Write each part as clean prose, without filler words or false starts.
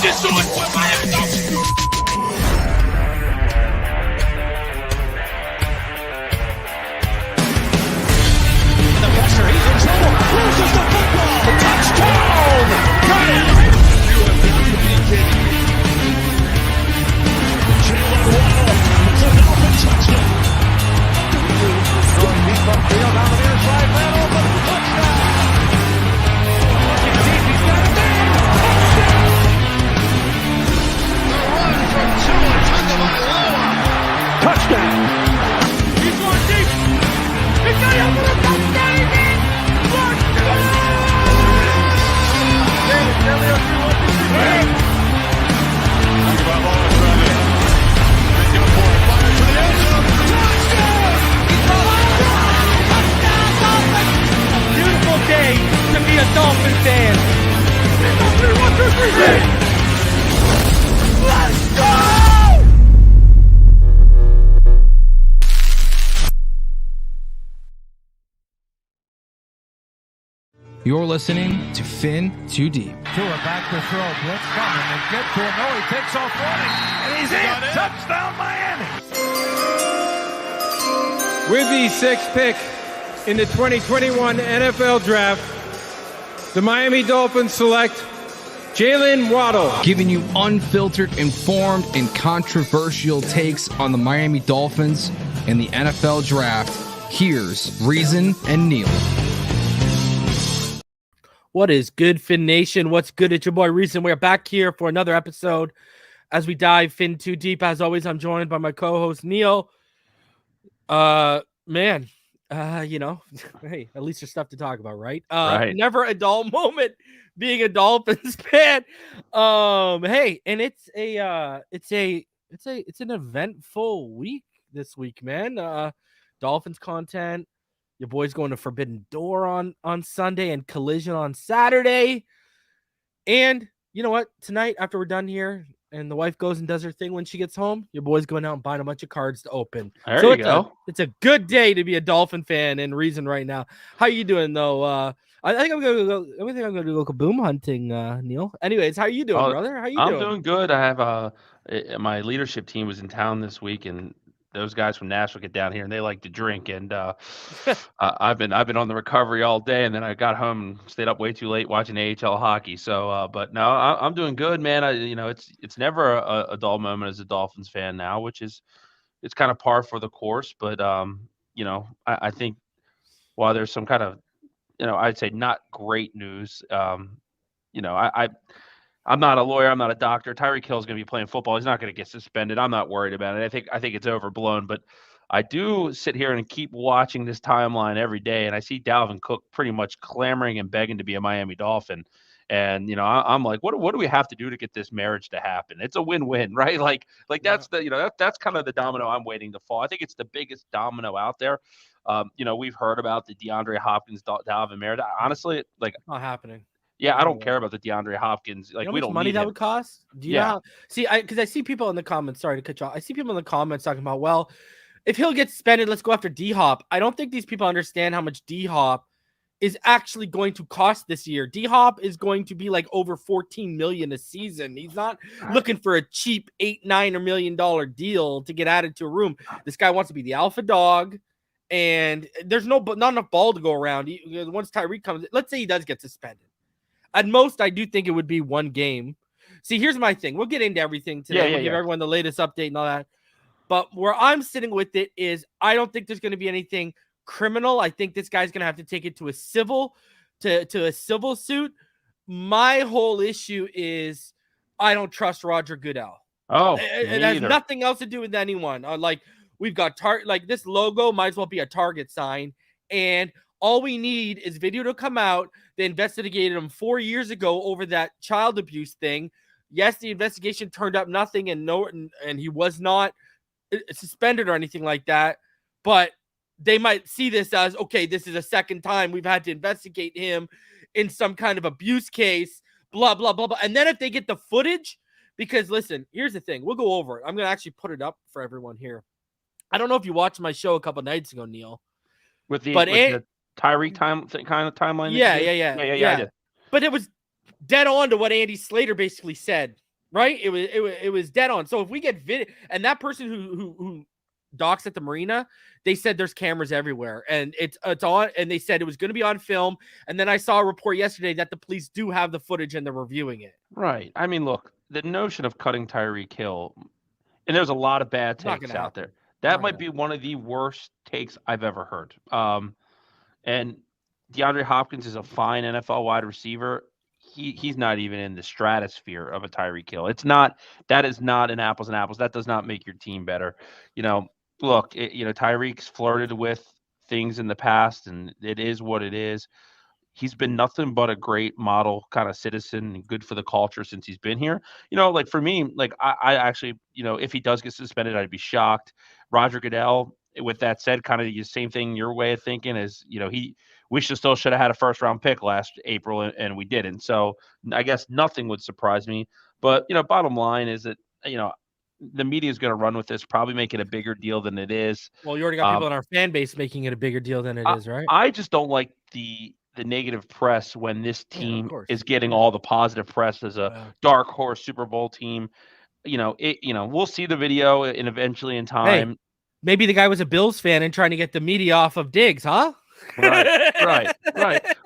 just do it for Miami Dolphins. The pressure, he's in trouble. Loses the football. Touchdown! Got it! You have got to be kidding me. Jalen Waddle. It's a Dolphin touchdown. Going deep upfield on the near side. Man open. Touchdown! Looking deep. He's got it there. Touchdown! The run from Tua Tagovailoa. Touchdown! He's going deep. He's got it for a touchdown again. Touchdown! David, tell me what you want to see. Tagovailoa is running. He's going for it. Fire to the end zone. Touchdown! Beautiful day to be a Dolphin fan. Let's go! You're listening to Fin Too Deep. Tua back to throw. Blitz coming and get to him. No, he takes off running. And he's in. Touchdown, Miami. With the sixth pick in the 2021 NFL Draft, the Miami Dolphins select Jalen Waddle. Giving you unfiltered, informed, and controversial takes on the Miami Dolphins and the NFL Draft. Here's Reason and Neal. What is good, Fin Nation? What's good? It's your boy Reason. We're back here for another episode as we dive Fin Too Deep. As always, I'm joined by my co-host Neal. Hey, at least there's stuff to talk about, right? Right. Never a dull moment being a Dolphins fan. Hey, and it's an eventful week this week, man. Dolphins content. Your boy's going to Forbidden Door on Sunday and Collision on Saturday. And you know what? Tonight, after we're done here, and the wife goes and does her thing when she gets home, your boy's going out and buying a bunch of cards to open. There you go. It's a good day to be a Dolphin fan and Reason right now. How you doing though? I think I'm gonna go kaboom hunting, Neal. Anyways, how you doing, brother? How you doing? I'm doing good. I have my leadership team was in town this week, and those guys from Nashville get down here and they like to drink. And I've been on the recovery all day, and then I got home and stayed up way too late watching AHL hockey. So, but no, I'm doing good, man. It's never a dull moment as a Dolphins fan now, which is it's kind of par for the course. But I think while there's some kind of I'd say not great news. I'm not a lawyer. I'm not a doctor. Tyreek Hill is going to be playing football. He's not going to get suspended. I'm not worried about it. I think it's overblown, but I do sit here and keep watching this timeline every day, and I see Dalvin Cook pretty much clamoring and begging to be a Miami Dolphin. And I'm like, what do we have to do to get this marriage to happen? It's a win-win, right? Like that's that's kind of the domino I'm waiting to fall. I think it's the biggest domino out there. We've heard about the DeAndre Hopkins Dalvin marriage. Honestly, like not happening. Yeah, I don't care about the DeAndre Hopkins. Like, we don't money need that him. would cost. Do you know? Because I see people in the comments. Sorry to cut you off. I see people in the comments talking about, well, if he'll get suspended, let's go after D-Hop. I don't think these people understand how much D-Hop is actually going to cost this year. D-Hop is going to be like over $14 million a season. He's not looking for a cheap $8-9 million deal to get added to a room. This guy wants to be the alpha dog, and there's not enough ball to go around. Once Tyreek comes, let's say he does get suspended. At most, I do think it would be one game. See, here's my thing. We'll get into everything today. We'll give everyone the latest update and all that. But where I'm sitting with it is I don't think there's going to be anything criminal. I think this guy's going to have to take it to a civil suit. My whole issue is I don't trust Roger Goodell. Oh, it has nothing else to do with anyone. We've got this logo might as well be a Target sign, and all we need is video to come out. They investigated him 4 years ago over that child abuse thing. Yes, the investigation turned up nothing, and he was not suspended or anything like that. But they might see this as, okay, this is a second time we've had to investigate him in some kind of abuse case, blah, blah, blah, blah. And then if they get the footage, because listen, here's the thing. We'll go over it. I'm going to actually put it up for everyone here. I don't know if you watched my show a couple nights ago, Neal. With the Tyreek kind of timeline? Yeah. I did. But it was dead on to what Andy Slater basically said right? It was dead on. So if we get video, and that person who docks at the marina, they said there's cameras everywhere, and it's on, and they said it was going to be on film. And then I saw a report yesterday that the police do have the footage and they're reviewing it. Right. I mean, look, the notion of cutting Tyreek Hill, and there's a lot of bad It's not takes gonna out happen. there. That might be one of the worst takes I've ever heard. And DeAndre Hopkins is a fine NFL wide receiver. He's not even in the stratosphere of a Tyreek Hill. That is not an apples and apples. That does not make your team better. You know, look, Tyreek's flirted with things in the past, and it is what it is. He's been nothing but a great model kind of citizen and good for the culture since he's been here. Like for me, like I actually, if he does get suspended, I'd be shocked. Roger Goodell, with that said, kind of the same thing your way of thinking is, we should have had a first round pick last April and we didn't. So I guess nothing would surprise me. But, bottom line is that, the media is going to run with this, probably make it a bigger deal than it is. Well, you already got people in our fan base making it a bigger deal than it is, right? I just don't like the negative press when this team is getting Yeah. all the positive press as a dark horse Super Bowl team. We'll see the video and eventually in time. Hey, maybe the guy was a Bills fan and trying to get the media off of Diggs, huh? Right.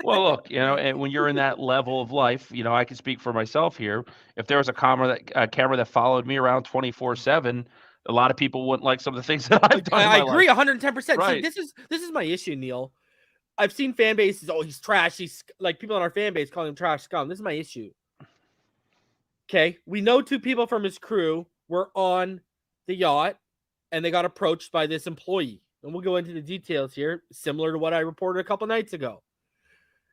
Well, look, and when you're in that level of life, I can speak for myself here. If there was a camera that followed me around 24/7, a lot of people wouldn't like some of the things that I've done. I agree 110%. Right. See, this is my issue, Neil. I've seen fan bases, he's trash. He's like people in our fan base calling him trash scum. This is my issue. Okay, we know 2 people from his crew were on the yacht and they got approached by this employee. And we'll go into the details here, similar to what I reported a couple nights ago.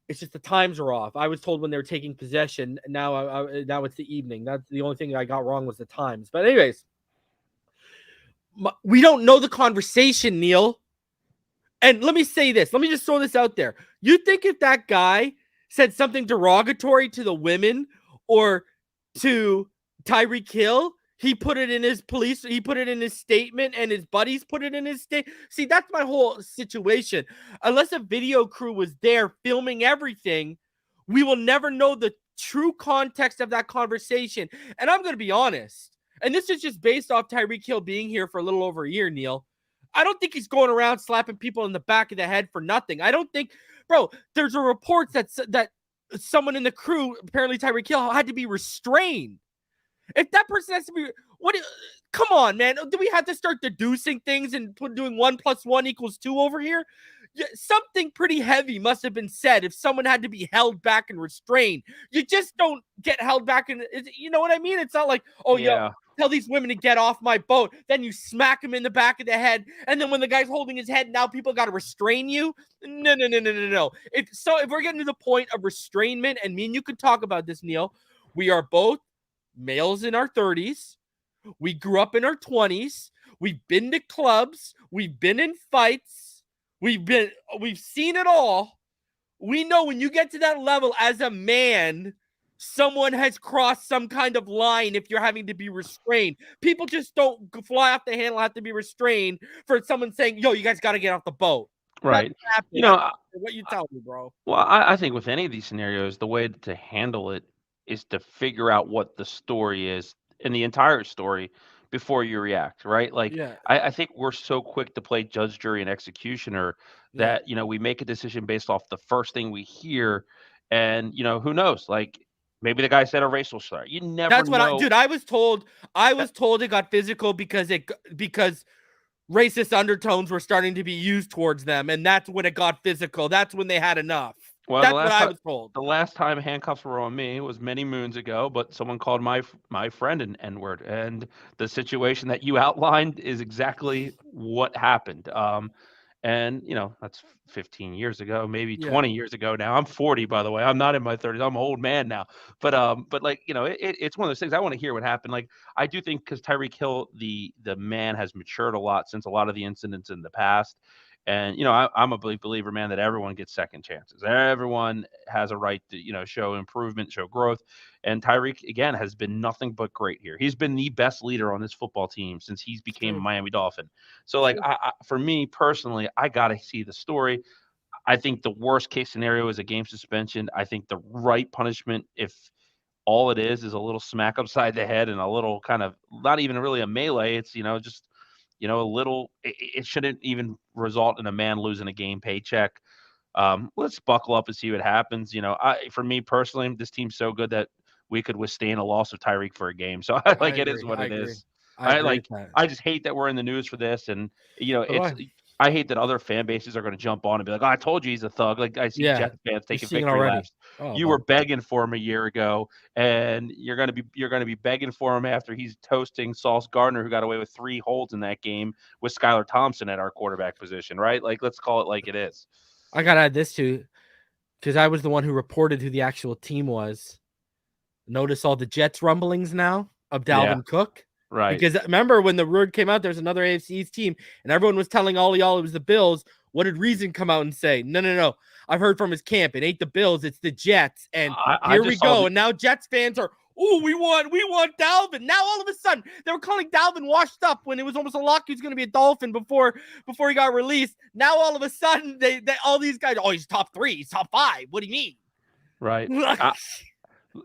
It's just the times are off. I was told when they were taking possession. Now it's the evening. That's the only thing I got wrong was the times. But anyways, we don't know the conversation, Neil. And let me say this. Let me just throw this out there. You think if that guy said something derogatory to the women or to Tyreek Hill, he put it in his statement and his buddies put it in his statement? See, that's my whole situation. Unless a video crew was there filming everything, we will never know the true context of that conversation. And I'm going to be honest. And this is just based off Tyreek Hill being here for a little over a year, Neil. I don't think he's going around slapping people in the back of the head for nothing. I don't think, bro, there's a report that someone in the crew, apparently Tyreek Hill, had to be restrained. If that person has to be, come on, man. Do we have to start deducing things and doing 1 + 1 = 2 over here? Something pretty heavy must have been said if someone had to be held back and restrained. You just don't get held back. And you know what I mean? It's not like, tell these women to get off my boat. Then you smack him in the back of the head. And then when the guy's holding his head, now people got to restrain you. No. If we're getting to the point of restrainment, and me and you could talk about this, Neil, we are both males in our 30s. We grew up in our 20s. We've been to clubs. We've been in fights. We've seen it all. We know when you get to that level as a man, someone has crossed some kind of line if you're having to be restrained. People just don't fly off the handle, have to be restrained for someone saying, yo, you guys got to get off the boat. Right. What you tell me, bro? Well, I think with any of these scenarios, the way to handle it is to figure out what the story is in the entire story before you react, right? Like, I think we're so quick to play judge, jury, and executioner that, we make a decision based off the first thing we hear. And, who knows? Like, maybe the guy said a racial slur. You never know. That's what I was told. I was told it got physical because racist undertones were starting to be used towards them. And that's when it got physical. That's when they had enough. Well, that's what I was told. The last time handcuffs were on me was many moons ago, but someone called my friend an N-word. And the situation that you outlined is exactly what happened. And, that's 15 years ago, maybe 20 years ago now. I'm 40, by the way. I'm not in my 30s. I'm an old man now. But like, it's one of those things. I want to hear what happened. Like, I do think because Tyreek Hill, the man, has matured a lot since a lot of the incidents in the past. And, I'm a believer, man, that everyone gets second chances. Everyone has a right to, show improvement, show growth. And Tyreek, again, has been nothing but great here. He's been the best leader on this football team since he's became a Miami Dolphin. So, like, for me personally, I got to see the story. I think the worst case scenario is a game suspension. I think the right punishment, if all it is a little smack upside the head and a little kind of not even really a melee. It's just a little. It shouldn't even result in a man losing a game paycheck. Let's buckle up and see what happens. For me personally, this team's so good that we could withstand a loss of Tyreek for a game. So I it is agree. what I it agree. is. I agree with that. I just hate that we're in the news for this, and So do it's. I hate that other fan bases are going to jump on and be like, "Oh, I told you he's a thug." Like I see Yeah, Jets fans you're taking seeing it victory already. laps. Oh, You were begging for him a year ago, and you're going to be begging for him after he's toasting Sauce Gardner, who got away with 3 holds in that game with Skylar Thompson at our quarterback position, right? Like, let's call it like it is. I gotta add this too, because I was the one who reported who the actual team was. Notice all the Jets rumblings now of Dalvin Cook. Right. Because remember when the word came out, there's another AFC East team, and everyone was telling all y'all it was the Bills. What did Reason come out and say? No. I've heard from his camp. It ain't the Bills, it's the Jets. And here we go. And now Jets fans are, we want Dalvin. Now all of a sudden they were calling Dalvin washed up when it was almost a lock he was going to be a Dolphin before he got released. Now all of a sudden they all these guys, he's top 3, he's top 5. What do you mean? Right.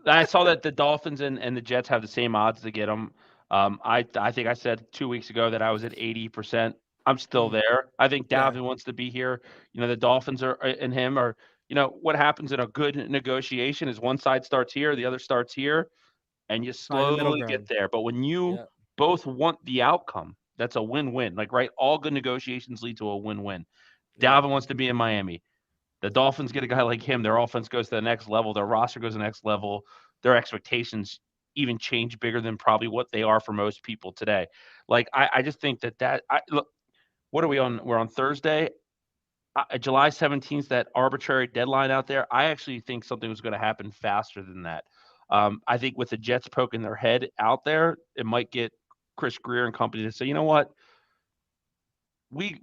I saw that the Dolphins and the Jets have the same odds to get him. I think I said 2 weeks ago that I was at 80%. I'm still there. I think Dalvin wants to be here. The Dolphins and him are. What happens in a good negotiation is one side starts here, the other starts here, and you slowly get there. But when you both want the outcome, that's a win-win. Like, right, all good negotiations lead to a win-win. Dalvin wants to be in Miami. The Dolphins get a guy like him. Their offense goes to the next level. Their roster goes to the next level. Their expectations even change bigger than probably what they are for most people today. Like, I just think look, what are we on? We're on Thursday, July 17th, that arbitrary deadline out there. I actually think something was going to happen faster than that. I think with the Jets poking their head out there, it might get Chris Greer and company to say, you know what? We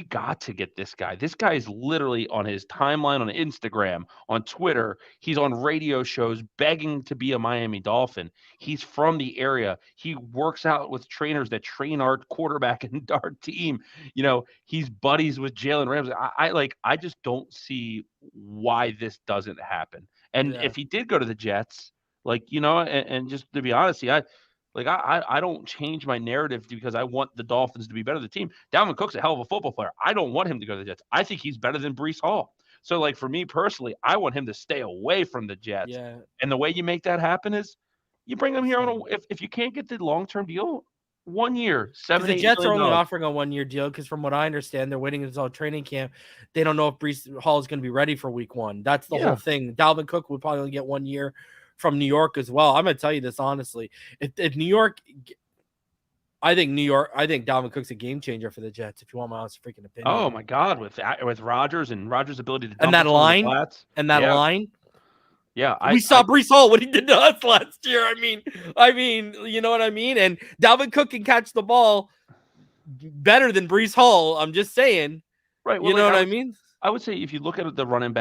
got to get this guy. This guy is literally on his timeline on Instagram, on Twitter. He's on radio shows begging to be a Miami Dolphin. He's from the area. He works out with trainers that train our quarterback and our team. He's buddies with Jalen Ramsey. I just don't see why this doesn't happen. And if he did go to the Jets, and just to be honest, I don't change my narrative because I want the Dolphins to be better than the team. Dalvin Cook's a hell of a football player. I don't want him to go to the Jets. I think he's better than Breece Hall. So, for me personally, I want him to stay away from the Jets. Yeah. And the way you make that happen is you bring him here if you can't get the long-term deal, 1 year, $7 million. The Jets are only offering a 1-year deal because from what I understand, they're waiting until training camp. They don't know if Breece Hall is going to be ready for week 1. That's the whole thing. Dalvin Cook would probably only get 1 year from New York as well. I'm going to tell you this honestly. If New York, I think Dalvin Cook's a game changer for the Jets, if you want my honest freaking opinion. Oh my God, with Rodgers and Rodgers' ability to and that line. Yeah, we saw Breece Hall what he did to us last year. I mean, you know what I mean? And Dalvin Cook can catch the ball better than Breece Hall. I'm just saying. Right. Well, you know what I mean? I would say if you look at the running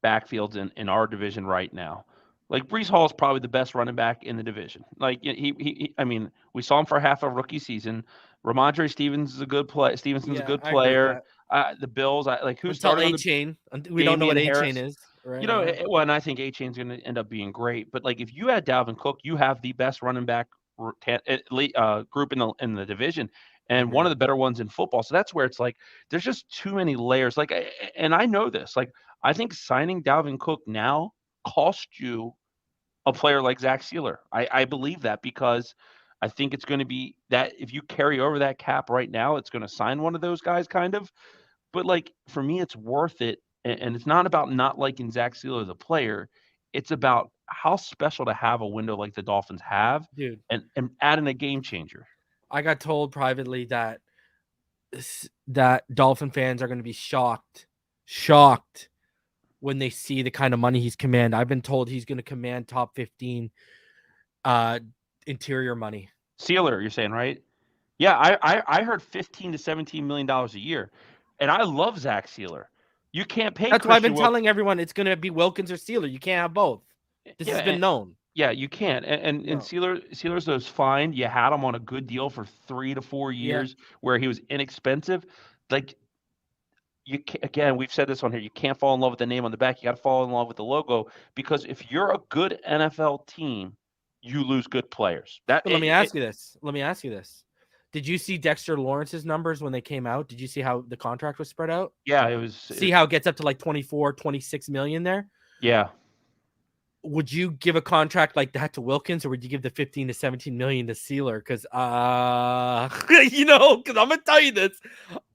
backfields in our division right now, Breece Hall is probably the best running back in the division. We saw him for half a rookie season. Ramondre Stevenson's a good player. The Bills, who's starting on A-Chain? We don't know what A-Chain is. Right? And I think A-Chain's going to end up being great. But if you add Dalvin Cook, you have the best running back group in the division, and one of the better ones in football. So that's where it's there's just too many layers. And I know this. I think signing Dalvin Cook now cost you a player like Zach Sieler. I believe that because I think it's going to be that if you carry over that cap right now, it's going to sign one of those guys kind of. But for me, it's worth it. And it's not about not liking Zach Sieler the player. It's about how special to have a window like the Dolphins have, dude, and adding a game changer. I got told privately that Dolphin fans are going to be shocked when they see the kind of money he's command. I've been told he's going to command top 15 interior money. Sieler, you're saying, right? Yeah, I heard $15 to $17 million a year, and I love Zach Sieler. You can't pay. That's why I've been telling everyone it's going to be Wilkins or Sieler. You can't have both. This has been known. Yeah, you can't. And Sieler's those fine. You had him on a good deal for 3 to 4 years where he was inexpensive. again, we've said this on here. You can't fall in love with the name on the back. You got to fall in love with the logo, because if you're a good NFL team, you lose good players. But let me ask you this. Did you see Dexter Lawrence's numbers when they came out? Did you see how the contract was spread out? Yeah, it was. See how it gets up to like 24, 26 million there? Yeah. Would you give a contract like that to Wilkins, or would you give the 15 to 17 million to Sieler? Because because I'm gonna tell you this,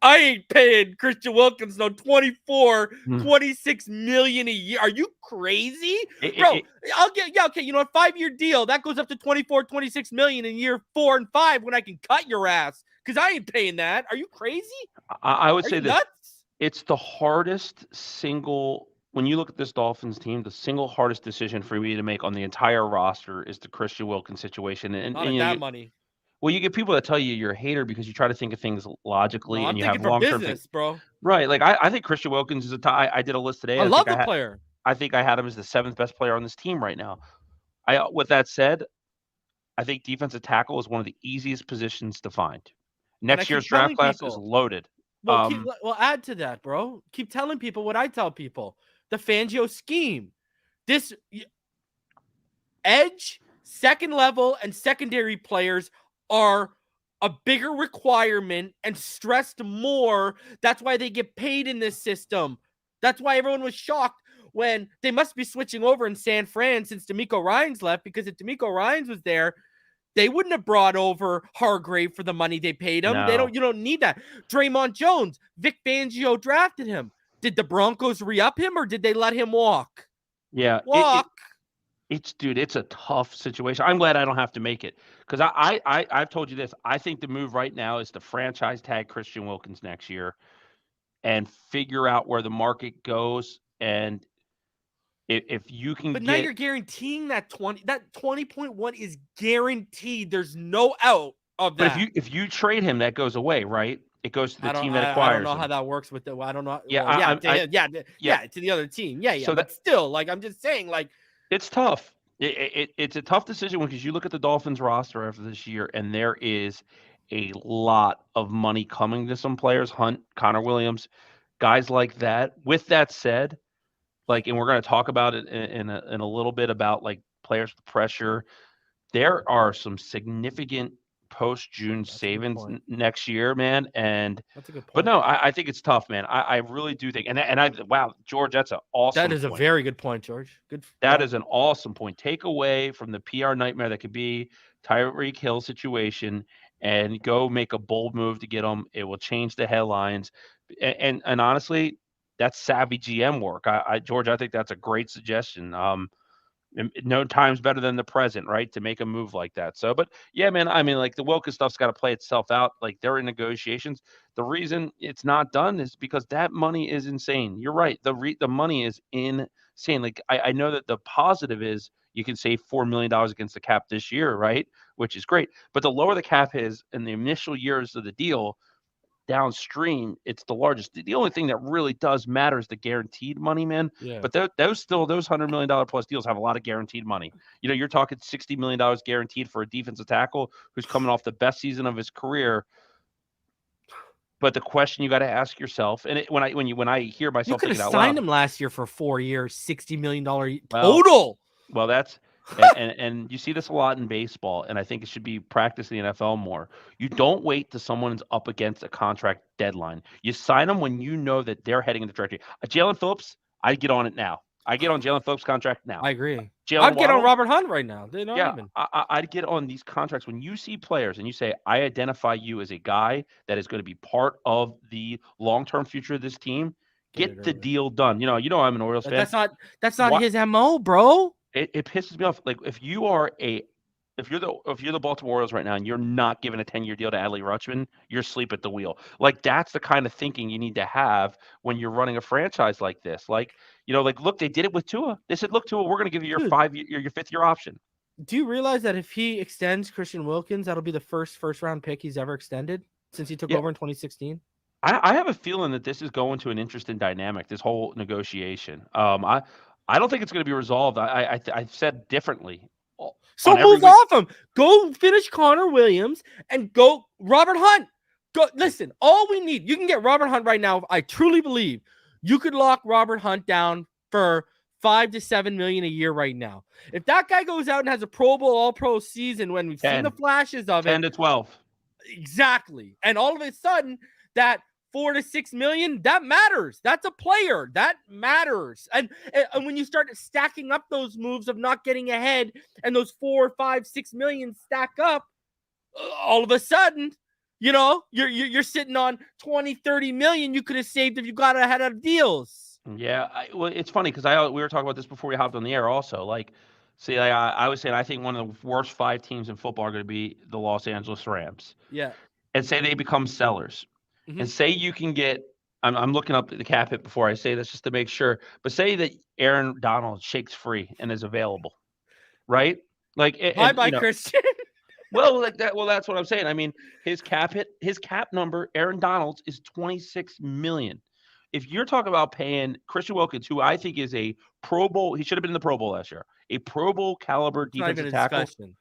I ain't paying Christian Wilkins no 24, 26 million a year. Are you crazy? Bro, I'll get okay, a 5-year deal that goes up to 24, 26 million in year 4 and 5 when I can cut your ass, because I ain't paying that. Are you crazy? I would say this. Nuts? It's the hardest single. When you look at this Dolphins team, the single hardest decision for me to make on the entire roster is the Christian Wilkins situation. And that money. Well, you get people that tell you you're a hater because you try to think of things logically, and you have long-term business, bro. Right. Like I think Christian Wilkins is a tie. I did a list today. I love the player. I think I had him as the 7th best player on this team right now. With that said, I think defensive tackle is one of the easiest positions to find. Next year's draft class is loaded. Well, add to that, bro. Keep telling people what I tell people. The Fangio scheme. This edge, second level, and secondary players are a bigger requirement and stressed more. That's why they get paid in this system. That's why everyone was shocked when they must be switching over in San Fran since D'Amico Ryans left, because if D'Amico Ryans was there, they wouldn't have brought over Hargrave for the money they paid him. No. You don't need that. Draymond Jones, Vic Fangio drafted him. Did the Broncos re-up him, or did they let him walk? Yeah. Walk. It's a tough situation. I'm glad I don't have to make it, because I've told you this. I think the move right now is to franchise tag Christian Wilkins next year and figure out where the market goes. And if you can now you're guaranteeing that 20.1 is guaranteed. There's no out of that. But if you trade him, that goes away, right? It goes to the team that acquires him. I don't know how that works with the. I don't know. Yeah, to the other team. Yeah. So but still, like, I'm just saying, like, it's tough. It's a tough decision, because you look at the Dolphins roster after this year, and there is a lot of money coming to some players. Hunt, Connor Williams, guys like that. With that said, like, and we're going to talk about it in a little bit about like players with pressure. There are some significant post-June savings next year, man. And that's a good point. But no, I think it's tough, man. I really do think, wow, George, that's an awesome point. That is a very good point, George. That is an awesome point. Take away from the PR nightmare that could be Tyreek Hill situation and go make a bold move to get him. It will change the headlines. And honestly, that's savvy GM work. George, I think that's a great suggestion. No time's better than the present, right? To make a move like that. So, but yeah, man, I mean, like, the Wilkins stuff's got to play itself out. Like, they're in negotiations. The reason it's not done is because that money is insane. You're right. The money is insane. Like, I know that the positive is you can save $4 million against the cap this year, right? Which is great. But the lower the cap is in the initial years of the deal, downstream, it's the largest. The only thing that really does matter is the guaranteed money, man. Yeah. But those $100 million plus deals have a lot of guaranteed money. You're talking $60 million guaranteed for a defensive tackle who's coming off the best season of his career. But the question you got to ask yourself, and when I hear myself thinking out loud, you signed him last year for 4 years, $60 million total. Well, that's and you see this a lot in baseball, and I think it should be practiced in the NFL more. You don't wait till someone's up against a contract deadline. You sign them when you know that they're heading in the direction. Jalen Phillips, I'd get on it now. I get on Jalen Phillips' contract now. I agree. I'd get on Robert Hunt right now. They're not even. I'd get on these contracts when you see players and you say, I identify you as a guy that is going to be part of the long-term future of this team. Get the deal done. You know I'm an Orioles fan. That's not his MO, bro. It pisses me off. Like, if you're the Baltimore Orioles right now and you're not giving a 10-year deal to Adley Rutschman, you're asleep at the wheel. Like, that's the kind of thinking you need to have when you're running a franchise like this. Like, look, they did it with Tua. They said, look, Tua, we're going to give you your 5th-year option. Do you realize that if he extends Christian Wilkins, that'll be the first round pick he's ever extended since he took over in 2016? I have a feeling that this is going to an interesting dynamic, this whole negotiation. I don't think it's going to be resolved. I've said differently. So move off him. Go finish Connor Williams and go Robert Hunt. Go listen. All we need, you can get Robert Hunt right now. I truly believe you could lock Robert Hunt down for $5 to $7 million a year right now. If that guy goes out and has a Pro Bowl, All-Pro season, when we've seen the flashes of 10 it, to 12, exactly, and all of a sudden that $4 to $6 million, that matters. That's a player that matters. And when you start stacking up those moves of not getting ahead, and those 4, 5, 6 million stack up, all of a sudden, you know, you're sitting on 20, 30 million you could have saved if you got ahead of deals. Yeah, well, it's funny because we were talking about this before we hopped on the air. Also, I was saying I think one of the worst 5 teams in football are going to be the Los Angeles Rams. Yeah, and say they become sellers, and say you can get. I'm looking up the cap hit before I say this just to make sure. But say that Aaron Donald shakes free and is available, right? Like, bye, Christian. Well, like that. Well, that's what I'm saying. I mean, his cap number, Aaron Donald's, is $26 million. If you're talking about paying Christian Wilkins, who I think is a Pro Bowl, he should have been in the Pro Bowl last year, a Pro Bowl caliber defensive tackle. Discussion.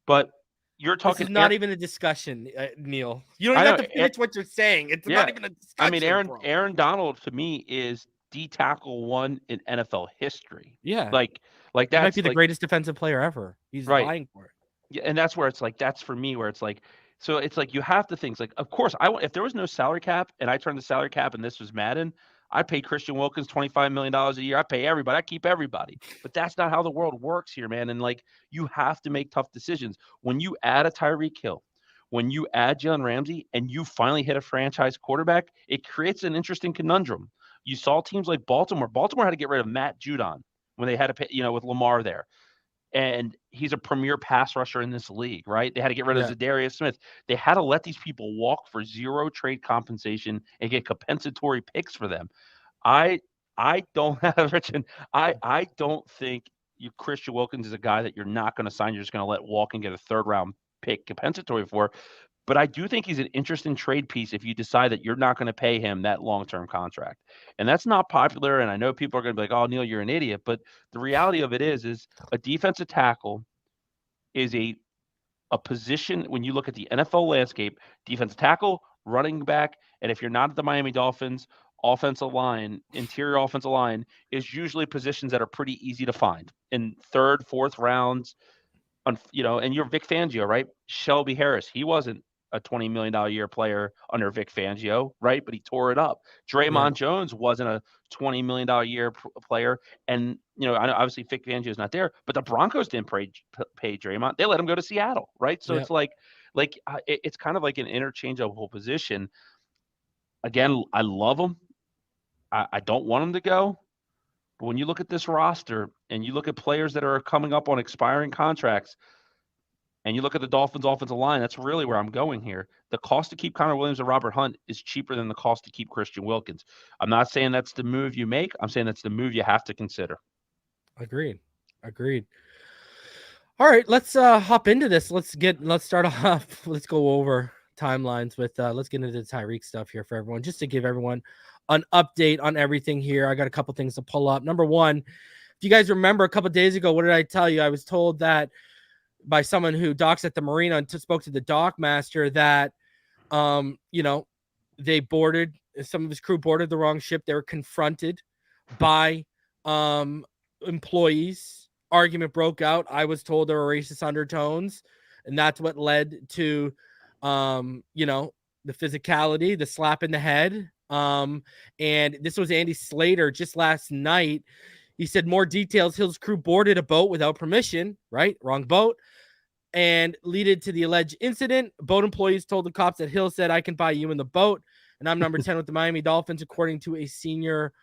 But you're talking. This is not even a discussion, Neil. You don't even have to finish what you're saying. It's not even a discussion. I mean, Aaron Donald to me is D tackle 1 in NFL history. Yeah, like that might be the greatest defensive player ever. He's vying for it. Yeah, and that's where it's like, that's for me where it's like, so it's like you have to think, like, of course, if there was no salary cap and I turned the salary cap and this was Madden, I'd pay Christian Wilkins $25 million a year. I pay everybody. I keep everybody. But that's not how the world works here, man. And like, you have to make tough decisions. When you add a Tyreek Hill, when you add Jalen Ramsey, and you finally hit a franchise quarterback, it creates an interesting conundrum. You saw teams like Baltimore. Baltimore had to get rid of Matt Judon when they had to pay, with Lamar there. And he's a premier pass rusher in this league, right? They had to get rid of Zadarius Smith. They had to let these people walk for zero trade compensation and get compensatory picks for them. I don't have Richard. I don't think Christian Wilkins is a guy that you're not going to sign. You're just going to let walk and get a 3rd round pick compensatory for. But I do think he's an interesting trade piece if you decide that you're not going to pay him that long-term contract. And that's not popular, and I know people are going to be like, oh, Neil, you're an idiot. But the reality of it is a defensive tackle is a position, when you look at the NFL landscape, defensive tackle, running back, and if you're not at the Miami Dolphins, offensive line, interior offensive line, is usually positions that are pretty easy to find in 3rd, 4th rounds. And you're Vic Fangio, right? Shelby Harris, he wasn't a $20 million a year player under Vic Fangio, right? But he tore it up. Draymond Jones wasn't a $20 million a year player. And, obviously Vic Fangio is not there, but the Broncos didn't pay Draymond. They let him go to Seattle, right? So it's it's kind of like an interchangeable position. Again, I love him. I don't want him to go. But when you look at this roster and you look at players that are coming up on expiring contracts, and you look at the Dolphins' offensive line, that's really where I'm going here. The cost to keep Connor Williams and Robert Hunt is cheaper than the cost to keep Christian Wilkins. I'm not saying that's the move you make. I'm saying that's the move you have to consider. Agreed. All right, let's hop into this. Let's start off. Let's go over timelines with let's get into the Tyreek stuff here for everyone, just to give everyone an update on everything here. I got a couple things to pull up. Number one, if you guys remember a couple days ago, what did I tell you? I was told that by someone who docks at the marina and spoke to the dock master that, they boarded, some of his crew boarded the wrong ship. They were confronted by employees. Argument broke out. I was told there were racist undertones, and that's what led to, the physicality, the slap in the head. And this was Andy Slater just last night. He said more details. Hill's crew boarded a boat without permission, right? Wrong boat. And leaded to the alleged incident. Boat employees told the cops that Hill said, I can buy you in the boat. And I'm number 10 with the Miami Dolphins, according to a senior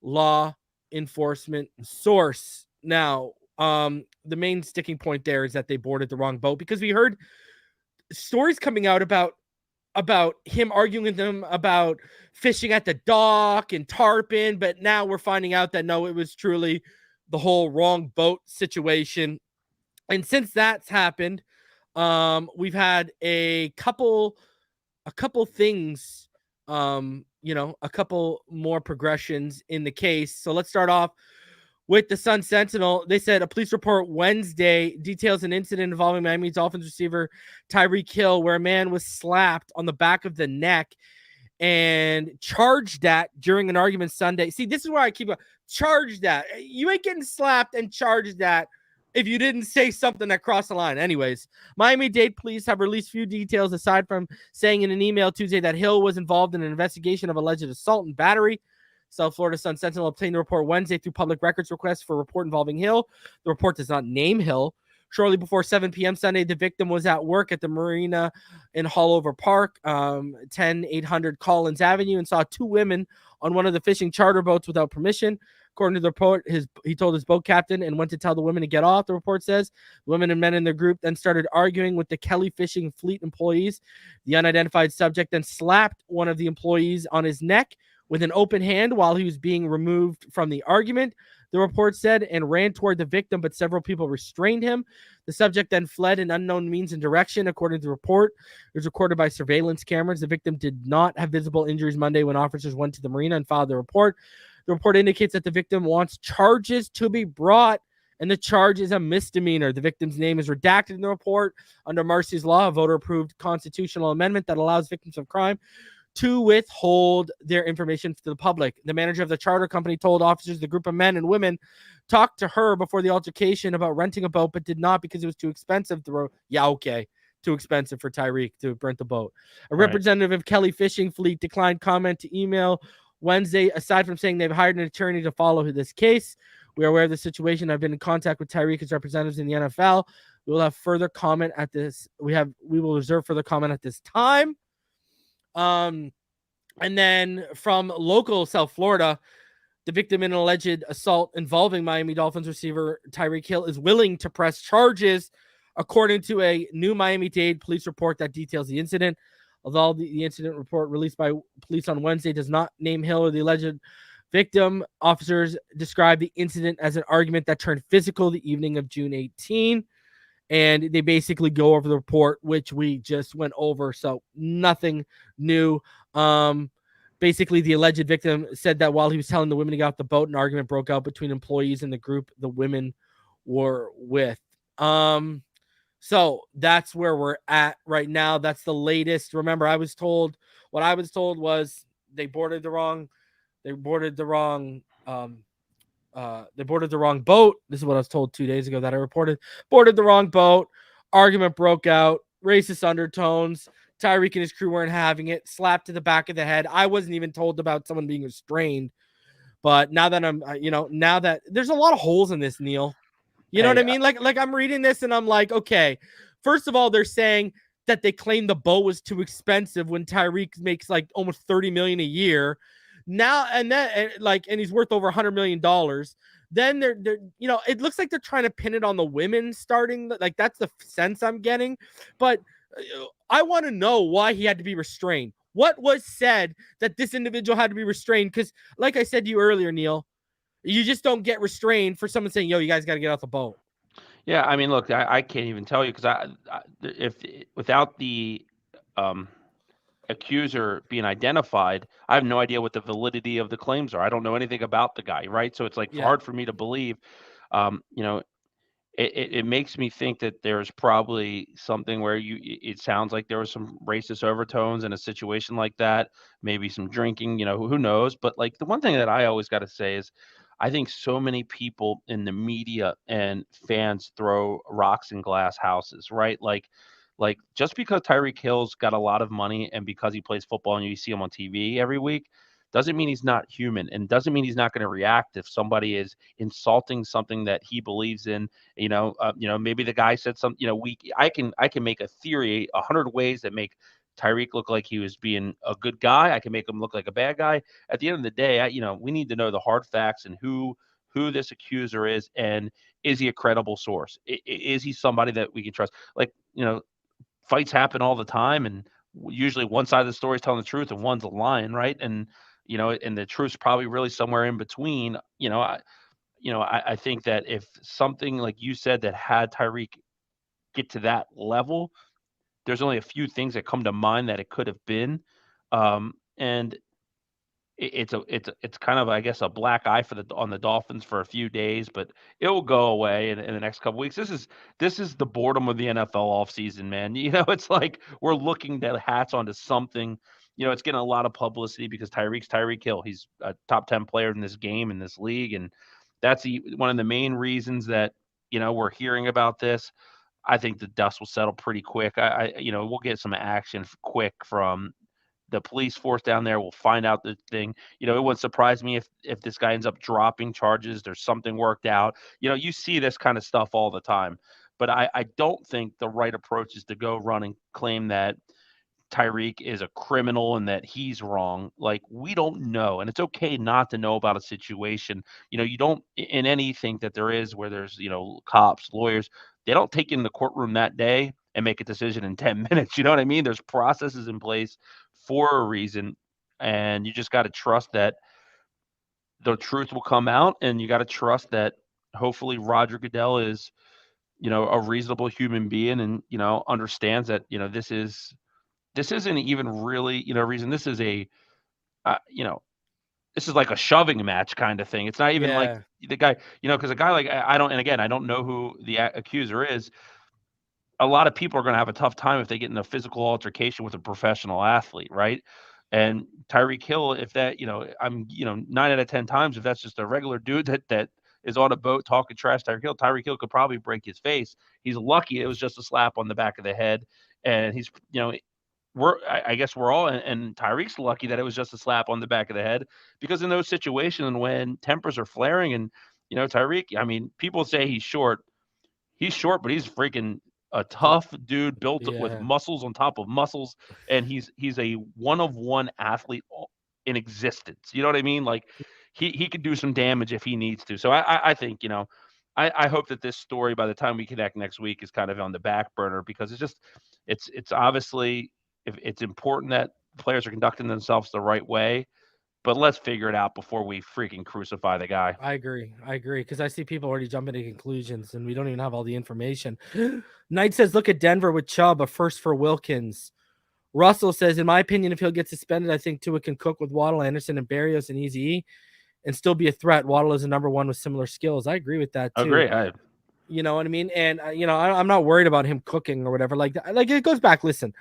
law enforcement source. Now, the main sticking point there is that they boarded the wrong boat, because we heard stories coming out about him arguing with them about fishing at the dock and tarpon. But now we're finding out that no, it was truly the whole wrong boat situation. And since that's happened, we've had a couple things, a couple more progressions in the case. So let's start off with the Sun Sentinel. They said a police report Wednesday details an incident involving Miami Dolphins receiver Tyreek Hill, where a man was slapped on the back of the neck and charged that during an argument Sunday. See, this is where I keep charged that. You ain't getting slapped and charged that if you didn't say something that crossed the line. Anyways, Miami-Dade police have released few details aside from saying in an email Tuesday that Hill was involved in an investigation of alleged assault and battery. South Florida Sun Sentinel obtained the report Wednesday through public records request for a report involving Hill. The report does not name Hill. Shortly before 7 p.m. Sunday, the victim was at work at the marina in Hallover Park, 10800 Collins Avenue, and saw two women on one of the fishing charter boats without permission. According to the report, he told his boat captain and went to tell the women to get off. The report says women and men in their group then started arguing with the Kelly Fishing Fleet employees. The unidentified subject then slapped one of the employees on his neck with an open hand while he was being removed from the argument, the report said, and ran toward the victim, but several people restrained him. The subject then fled in unknown means and direction, according to the report. It was recorded by surveillance cameras. The victim did not have visible injuries Monday when officers went to the marina and filed the report. The report indicates that the victim wants charges to be brought, and the charge is a misdemeanor. The victim's name is redacted in the report. Under Marcy's law, a voter-approved constitutional amendment that allows victims of crime to withhold their information to the public. The manager of the charter company told officers the group of men and women talked to her before the altercation about renting a boat, but did not because it was too expensive. Too expensive for Tyreek to rent the boat. A representative of Kelly Fishing Fleet declined comment to email Wednesday, aside from saying they've hired an attorney to follow this case. We are aware of the situation. I've been in contact with Tyreek's representatives in the NFL. We will have further comment at this. We will reserve further comment at this time. And then from local South Florida, the victim in an alleged assault involving Miami Dolphins receiver Tyreek Hill is willing to press charges, according to a new Miami-Dade police report that details the incident. Although the incident report released by police on Wednesday does not name Hill or the alleged victim, officers described the incident as an argument that turned physical the evening of June 18. And they basically go over the report, which we just went over. So nothing new. Basically, the alleged victim said that while he was telling the women to get off the boat, an argument broke out between employees and the group the women were with. So that's where we're at right now. That's the latest. Remember, what I was told was they boarded the wrong boat. This is what I was told 2 days ago that I reported. Boarded the wrong boat. Argument broke out. Racist undertones. Tyreek and his crew weren't having it. Slapped to the back of the head. I wasn't even told about someone being restrained. But now that now that there's a lot of holes in this, Neal. You know what I mean? Like I'm reading this and I'm like, okay. First of all, they're saying that they claim the boat was too expensive when Tyreek makes like almost $30 million a year. Now and he's worth over $100 million. Then they're it looks like they're trying to pin it on the women starting. Like that's the sense I'm getting. But I want to know why he had to be restrained. What was said that this individual had to be restrained? Because like I said to you earlier, Neal, you just don't get restrained for someone saying, yo, you guys got to get off the boat. Yeah, I mean, look, I can't even tell you because if without the accuser being identified, I have no idea what the validity of the claims are. I don't know anything about the guy, right? So it's like hard for me to believe. It makes me think that there's probably something where it sounds like there was some racist overtones in a situation like that, maybe some drinking, who knows? But like the one thing that I always got to say is I think so many people in the media and fans throw rocks in glass houses, right? Like just because Tyreek Hill's got a lot of money and because he plays football and you see him on TV every week, doesn't mean he's not human, and doesn't mean he's not going to react if somebody is insulting something that he believes in. Maybe the guy said something. I can make a theory 100 ways that make Tyreek look like he was being a good guy. I can make him look like a bad guy. At the end of the day, we need to know the hard facts and who this accuser is, and is he a credible source? Is he somebody that we can trust? Fights happen all the time, and usually one side of the story is telling the truth and one's lying, right? And the truth's probably really somewhere in between. I think that if something like you said that had Tyreek get to that level, there's only a few things that come to mind that it could have been. And it's kind of, I guess, a black eye on the Dolphins for a few days, but it will go away in the next couple weeks. This is the boredom of the NFL offseason, man. It's like we're looking to hats onto something. It's getting a lot of publicity because Tyreek Hill. He's a top 10 player in this game, in this league, and that's one of the main reasons that we're hearing about this. I think the dust will settle pretty quick. We'll get some action quick from the police force down there. Will find out the thing. It wouldn't surprise me if this guy ends up dropping charges. There's something worked out. You see this kind of stuff all the time. But I don't think the right approach is to go run and claim that Tyreek is a criminal and that he's wrong. Like, we don't know. And it's okay not to know about a situation. You don't, in anything that there is where there's, cops, lawyers, they don't take you in the courtroom that day and make a decision in 10 minutes. You know what I mean? There's processes in place for a reason. And you just got to trust that the truth will come out. And you got to trust that hopefully Roger Goodell is, a reasonable human being and, understands that, this isn't even really, Reason. This is this is like a shoving match kind of thing. It's not even like the guy, because a guy like I don't know who the accuser is. A lot of people are going to have a tough time if they get in a physical altercation with a professional athlete, right? And Tyreek Hill, if that, 9 out of 10 times, if that's just a regular dude that is on a boat talking trash, Tyreek Hill could probably break his face. He's lucky it was just a slap on the back of the head, and he's, I guess we're all, and Tyreek's lucky that it was just a slap on the back of the head, because in those situations when tempers are flaring and, Tyreek, I mean, people say he's short, but he's freaking a tough dude built with muscles on top of muscles. And he's a one-of-one athlete in existence. You know what I mean? Like he could do some damage if he needs to. So I think, I hope that this story, by the time we connect next week, is kind of on the back burner, because it's obviously, if it's important that players are conducting themselves the right way, but let's figure it out before we freaking crucify the guy. I agree. Because I see people already jumping to conclusions and we don't even have all the information. Knight says, look at Denver with Chubb, a first for Wilkins. Russell says, in my opinion, if he'll get suspended, I think Tua can cook with Waddle, Anderson, and Berrios and Easy and still be a threat. Waddle is a number one with similar skills. I agree with that too. Agree. You know what I mean? And, I'm not worried about him cooking or whatever. Like it goes back. Listen,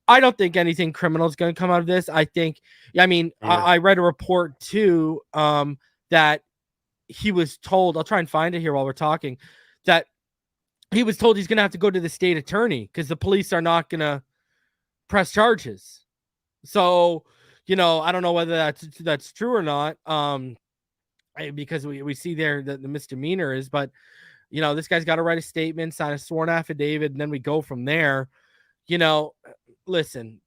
I don't think anything criminal is going to come out of this. I think, I read a report too, that he was told, I'll try and find it here while we're talking, that he was told he's going to have to go to the state attorney because the police are not going to press charges. So, I don't know whether that's true or not. Because we see there that the misdemeanor is, but this guy's got to write a statement, sign a sworn affidavit, and then we go from there. Listen,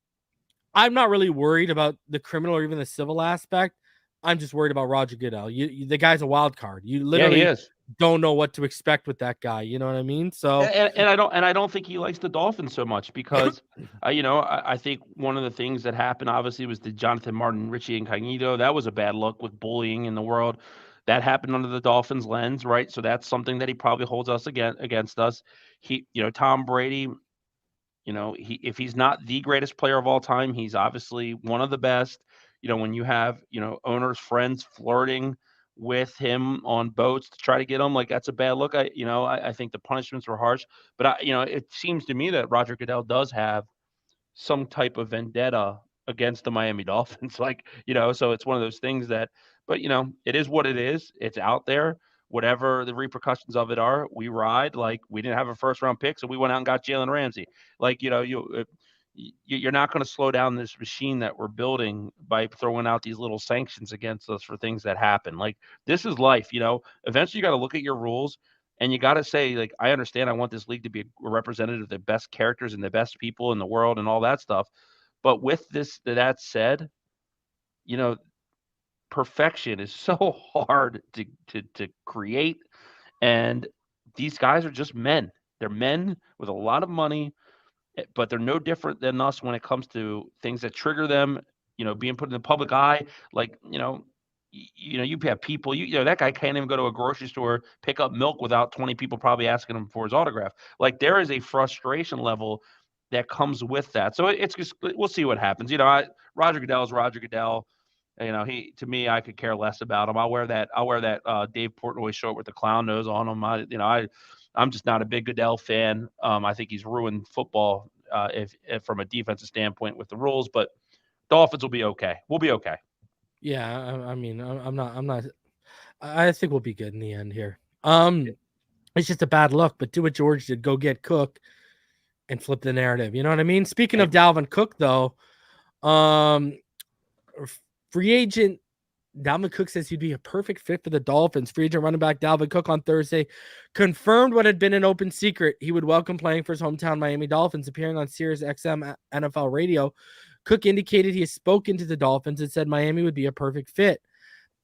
I'm not really worried about the criminal or even the civil aspect. I'm just worried about Roger Goodell. The guy's a wild card. You literally don't know what to expect with that guy. You know what I mean? So, and I don't think he likes the Dolphins so much because, I think one of the things that happened obviously was the Jonathan Martin, Richie Incognito. That was a bad look with bullying in the world. That happened under the Dolphins lens, right? So that's something that he probably holds us against us. Tom Brady, if he's not the greatest player of all time, he's obviously one of the best. When you have, owners, friends flirting with him on boats to try to get him, like, that's a bad look. I think the punishments were harsh, but it seems to me that Roger Goodell does have some type of vendetta against the Miami Dolphins. So it's one of those things that, but it is what it is. It's out there. Whatever the repercussions of it are, we ride. Like, we didn't have a first round pick, so we went out and got Jalen Ramsey. Like, you're not going to slow down this machine that we're building by throwing out these little sanctions against us for things that happen. Like, this is life. Eventually you got to look at your rules and you got to say, like, I understand I want this league to be a representative of the best characters and the best people in the world and all that stuff. But with that said, perfection is so hard to create. And these guys are just men. They're men with a lot of money, but they're no different than us when it comes to things that trigger them, being put in the public eye. Like, you have people, that guy can't even go to a grocery store, pick up milk without 20 people probably asking him for his autograph. Like, there is a frustration level that comes with that. So it's just, we'll see what happens. Roger Goodell is Roger Goodell. To me, I could care less about him. I'll wear that Dave Portnoy shirt with the clown nose on him. I'm just not a big Goodell fan. I think he's ruined football if from a defensive standpoint with the rules, but Dolphins will be okay. We'll be okay. Yeah, I'm not. I think we'll be good in the end here. It's just a bad look, but do what George did. Go get Cook and flip the narrative. You know what I mean? Speaking of Dalvin Cook, though, free agent Dalvin Cook says he'd be a perfect fit for the Dolphins. Free agent running back Dalvin Cook on Thursday confirmed what had been an open secret. He would welcome playing for his hometown Miami Dolphins. Appearing on Sirius XM NFL radio, Cook indicated he has spoken to the Dolphins and said Miami would be a perfect fit.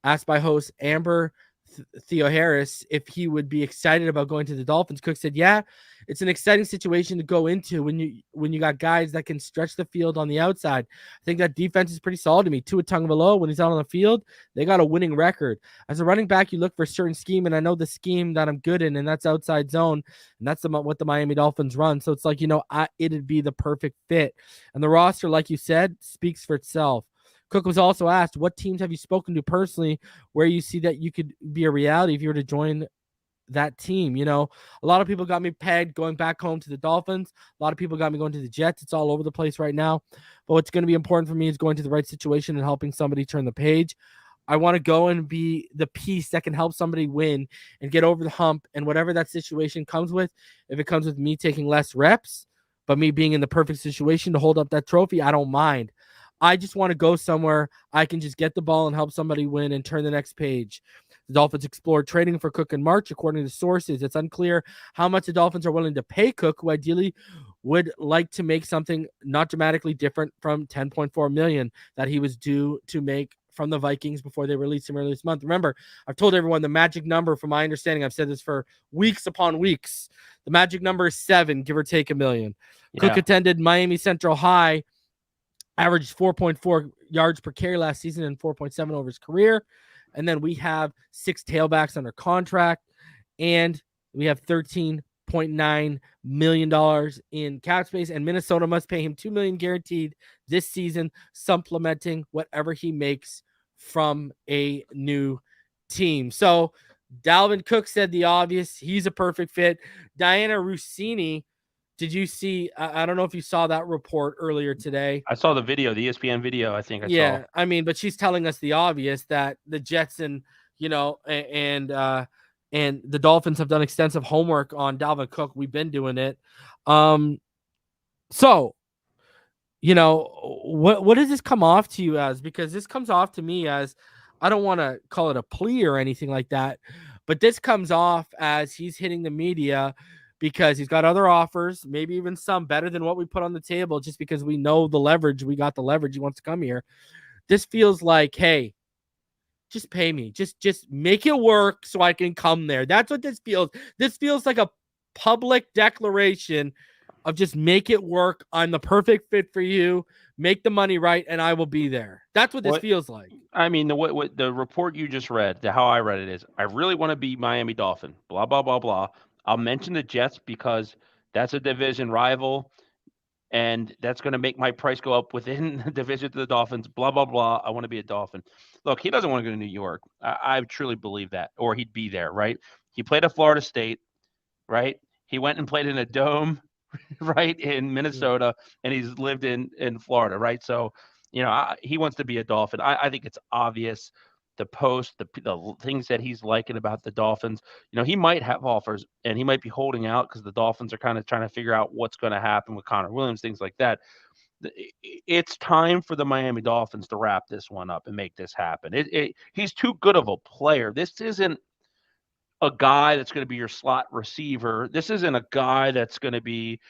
Asked by host Amber Theo Harris if he would be excited about going to the Dolphins, Cook said, yeah, it's an exciting situation to go into when you got guys that can stretch the field on the outside. I think that defense is pretty solid to me. Tua Tagovailoa, when he's out on the field, they got a winning record. As a running back, you look for a certain scheme, and I know the scheme that I'm good in, and that's outside zone, and that's what the Miami Dolphins run. So it's like, it'd be the perfect fit. And the roster, like you said, speaks for itself. Cook was also asked, what teams have you spoken to personally where you see that you could be a reality if you were to join that team? A lot of people got me pegged going back home to the Dolphins. A lot of people got me going to the Jets. It's all over the place right now. But what's going to be important for me is going to the right situation and helping somebody turn the page. I want to go and be the piece that can help somebody win and get over the hump. And whatever that situation comes with, if it comes with me taking less reps, but me being in the perfect situation to hold up that trophy, I don't mind. I just want to go somewhere I can just get the ball and help somebody win and turn the next page. The Dolphins explored trading for Cook in March, according to sources. It's unclear how much the Dolphins are willing to pay Cook, who ideally would like to make something not dramatically different from $10.4 million that he was due to make from the Vikings before they released him earlier this month. Remember, I've told everyone the magic number, from my understanding, I've said this for weeks upon weeks. The magic number is 7, give or take $1 million. Yeah. Cook attended Miami Central High, averaged 4.4 yards per carry last season and 4.7 over his career. And then we have 6 tailbacks under contract, and we have $13.9 million in cap space, and Minnesota must pay him $2 million guaranteed this season, supplementing whatever he makes from a new team. So Dalvin Cook said the obvious. He's a perfect fit. Diana Rossini, did you see? I don't know if you saw that report earlier today. I saw the video, the ESPN video. I think I saw. I mean, but she's telling us the obvious, that the Jets and and the Dolphins have done extensive homework on Dalvin Cook. We've been doing it. So, what does this come off to you as? Because this comes off to me as, I don't want to call it a plea or anything like that, but this comes off as he's hitting the media because he's got other offers, maybe even some better than what we put on the table, just because we know the leverage. We got the leverage. He wants to come here. This feels like, hey, just pay me. Just make it work so I can come there. That's what this feels. This feels like a public declaration of just make it work. I'm the perfect fit for you. Make the money right, and I will be there. That's what this feels like. I mean, the report you just read, how I read it is, I really want to be Miami Dolphin, blah, blah, blah, blah. I'll mention the Jets because that's a division rival, and that's going to make my price go up within the division to the Dolphins, blah, blah, blah. I want to be a Dolphin. Look, he doesn't want to go to New York. I truly believe that, or he'd be there, right? He played at Florida State, right? He went and played in a dome, right, in Minnesota, and he's lived in Florida, right? So, he wants to be a Dolphin. I think it's obvious. The post, the things that he's liking about the Dolphins, he might have offers, and he might be holding out because the Dolphins are kind of trying to figure out what's going to happen with Connor Williams, things like that. It's time for the Miami Dolphins to wrap this one up and make this happen. He's too good of a player. This isn't a guy that's going to be your slot receiver. This isn't a guy that's going to be,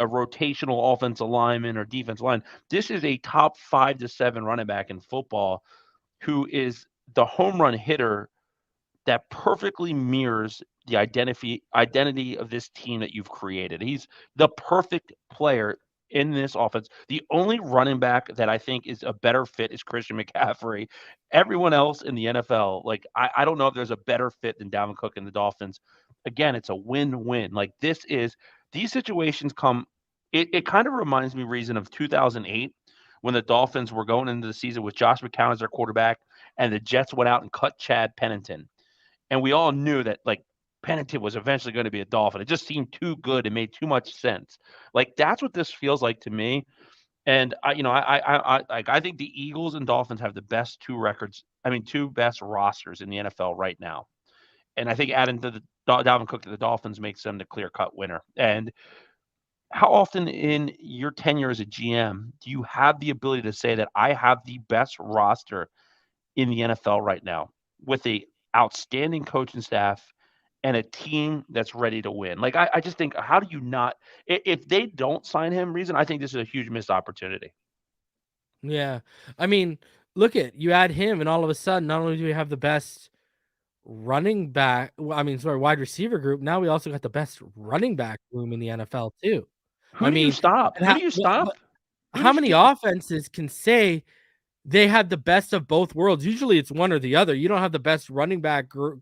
a rotational offensive lineman or defense line. This is a top 5 to 7 running back in football who is the home run hitter that perfectly mirrors the identity of this team that you've created. He's the perfect player in this offense. The only running back that I think is a better fit is Christian McCaffrey. Everyone else in the NFL, I don't know if there's a better fit than Dalvin Cook and the Dolphins. Again, it's a win-win. These situations come, it kind of reminds me, Reason, of 2008, when the Dolphins were going into the season with Josh McCown as their quarterback, and the Jets went out and cut Chad Pennington. And we all knew that, like, Pennington was eventually going to be a Dolphin. It just seemed too good. It made too much sense. Like, that's what this feels like to me. And I think the Eagles and Dolphins have the best two best rosters in the NFL right now. And I think adding to the Dalvin Cook to the Dolphins makes them the clear-cut winner. And how often in your tenure as a GM do you have the ability to say that I have the best roster in the NFL right now with a outstanding coaching staff and a team that's ready to win? Like, I just think, how do you not, if they don't sign him, Reason, I think this is a huge missed opportunity. Yeah. I mean, look you add him, and all of a sudden, not only do we have the best wide receiver group, now we also got the best running back room in the NFL too. Who do you stop? How many offenses can say they have the best of both worlds? Usually it's one or the other. You don't have the best running back group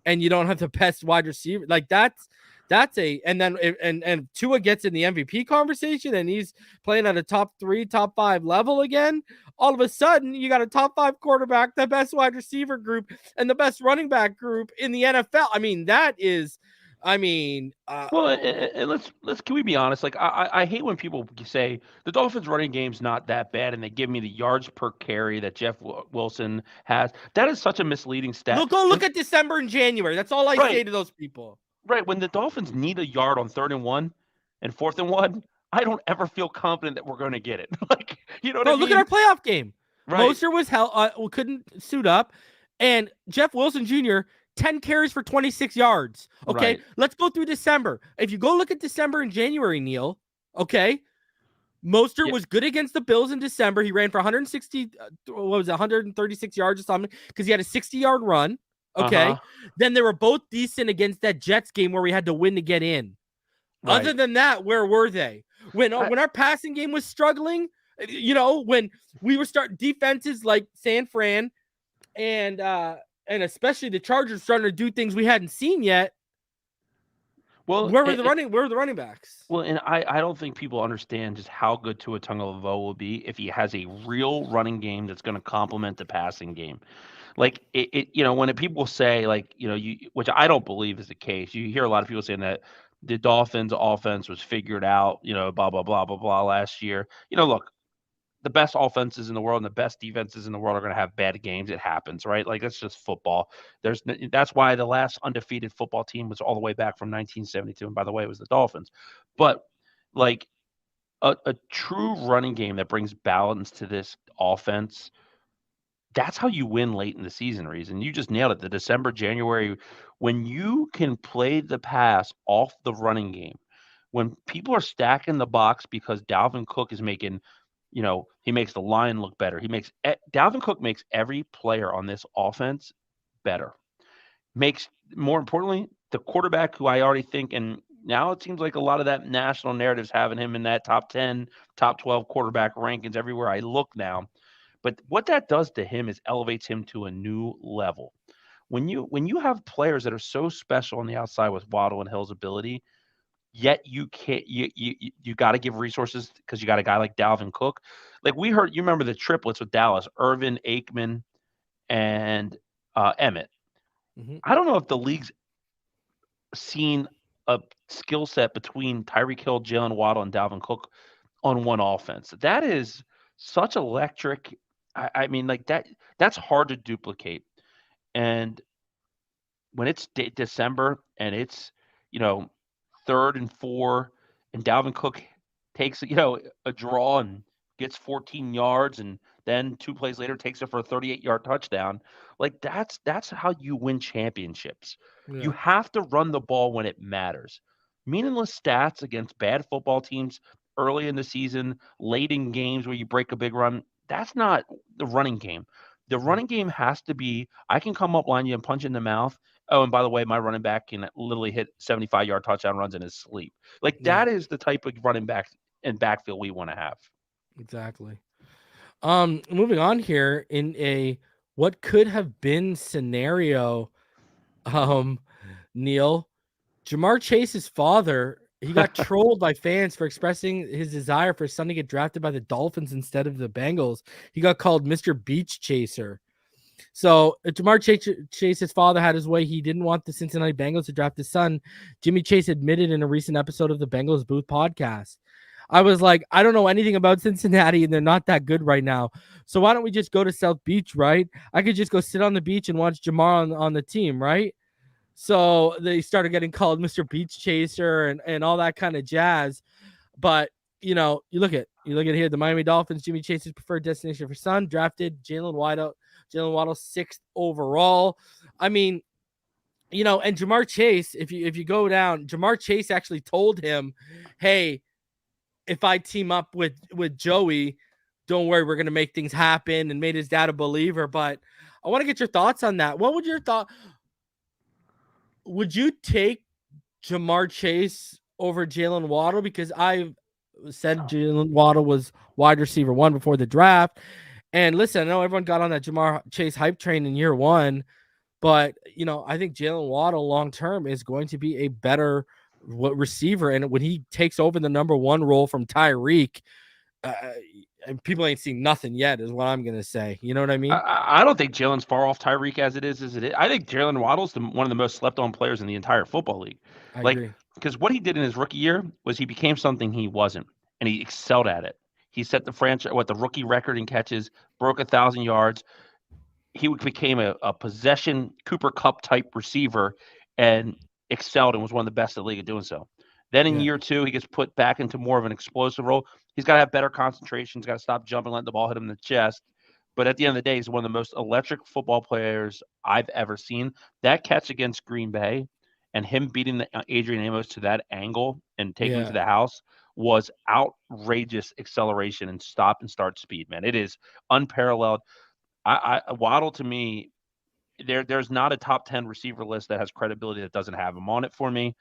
and you don't have the best wide receiver. Like, and Tua gets in the MVP conversation and he's playing at a top 3, top 5 level again. All of a sudden, you got a top 5 quarterback, the best wide receiver group, and the best running back group in the NFL. I mean, that is, and can we be honest? Like, I hate when people say the Dolphins running game's not that bad and they give me the yards per carry that Jeff Wilson has. That is such a misleading stat. Look at December and January. That's all I say to those people. Right. When the Dolphins need a yard on 3rd and 1 and 4th and 1, I don't ever feel confident that we're going to get it. Like, you know what I mean? Look at our playoff game. Right. Moster was couldn't suit up, and Jeff Wilson Jr. 10 carries for 26 yards. Okay, right. Let's go through December. If you go look at December and January, Neal, okay, Mostert was good against the Bills in December. He ran for 136 yards or something because he had a 60-yard run. Okay, Then they were both decent against that Jets game where we had to win to get in. Right. Other than that, where were they? When our passing game was struggling, when we were starting defenses like San Fran and especially the Chargers starting to do things we hadn't seen yet. Well, where were the running backs? Well, and I don't think people understand just how good Tua Tagovailoa will be if he has a real running game that's going to complement the passing game. Like, when people say, like, which I don't believe is the case. You hear a lot of people saying that the Dolphins offense was figured out, blah, blah, blah, blah, blah last year. Look, the best offenses in the world and the best defenses in the world are going to have bad games. It happens, right? Like, that's just football. That's why the last undefeated football team was all the way back from 1972. And by the way, it was the Dolphins. But, like, a true running game that brings balance to this offense, that's how you win late in the season, Reason. You just nailed it. The December, January, when you can play the pass off the running game, when people are stacking the box because Dalvin Cook is making, he makes the line look better. Dalvin Cook makes every player on this offense better. Makes, more importantly, the quarterback who I already think, and now it seems like a lot of that national narrative's having him in that top 10, top 12 quarterback rankings everywhere I look now. But what that does to him is elevates him to a new level. When you have players that are so special on the outside with Waddle and Hill's ability, yet you got to give resources because you got a guy like Dalvin Cook. Like, you remember the triplets with Dallas, Irvin, Aikman, and Emmett. Mm-hmm. I don't know if the league's seen a skill set between Tyreek Hill, Jalen Waddle, and Dalvin Cook on one offense. That is such electric. I mean, like, that's hard to duplicate. And when it's December and it's, 3rd and 4, and Dalvin Cook takes, a draw and gets 14 yards, and then 2 plays later takes it for a 38-yard touchdown. Like, that's how you win championships. Yeah. You have to run the ball when it matters. Meaningless stats against bad football teams early in the season, late in games where you break a big run, that's not the running game. The running game has to be, I can come up line you and punch in the mouth. Oh, and by the way, my running back can literally hit 75-yard touchdown runs in his sleep. Like, that is the type of running back and backfield we want to have. Exactly. Moving on here in a what could have been scenario, Neal, Jamar Chase's father He got trolled by fans for expressing his desire for his son to get drafted by the Dolphins instead of the Bengals. He got called Mr. Beach Chaser. So Jamar Chase's father had his way. He didn't want the Cincinnati Bengals to draft his son. Jimmy Chase admitted in a recent episode of the Bengals Booth podcast. I was like, I don't know anything about Cincinnati, and they're not that good right now. So why don't we just go to South Beach, right? I could just go sit on the beach and watch Jamar on the team, right? So they started getting called Mr. Beach Chaser and all that kind of jazz. But you look at here, the Miami Dolphins, Jimmy Chase's preferred destination for son, drafted Jalen Waddle 6th overall. I mean, and Jamar Chase, if you go down, Jamar Chase actually told him, hey, if I team up with Joey, don't worry, we're going to make things happen, and made his dad a believer. But I want to get your thoughts on that. What would your thought? Would you take Jamar Chase over Jalen Waddle? Because I said Jalen Waddle was wide receiver 1 before the draft. And listen, I know everyone got on that Jamar Chase hype train in year 1, but I think Jalen Waddle long term is going to be a better receiver. And when he takes over the number 1 role from Tyreek, and people ain't seen nothing yet, is what I'm gonna say. You know what I mean? I don't think Jalen's far off Tyreek as it is. I think Jalen Waddle's one of the most slept on players in the entire football league. I agree. Because what he did in his rookie year was he became something he wasn't, and he excelled at it. He set the the rookie record in catches, broke 1,000 yards. He became a possession Cooper Kupp type receiver, and excelled and was one of the best in the league at doing so. Then in year 2, he gets put back into more of an explosive role. He's got to have better concentration. He's got to stop jumping, letting the ball hit him in the chest. But at the end of the day, he's one of the most electric football players I've ever seen. That catch against Green Bay and him beating Adrian Amos to that angle and taking him to the house was outrageous acceleration and stop and start speed, man. It is unparalleled. Waddle, to me, there's not a top 10 receiver list that has credibility that doesn't have him on it for me.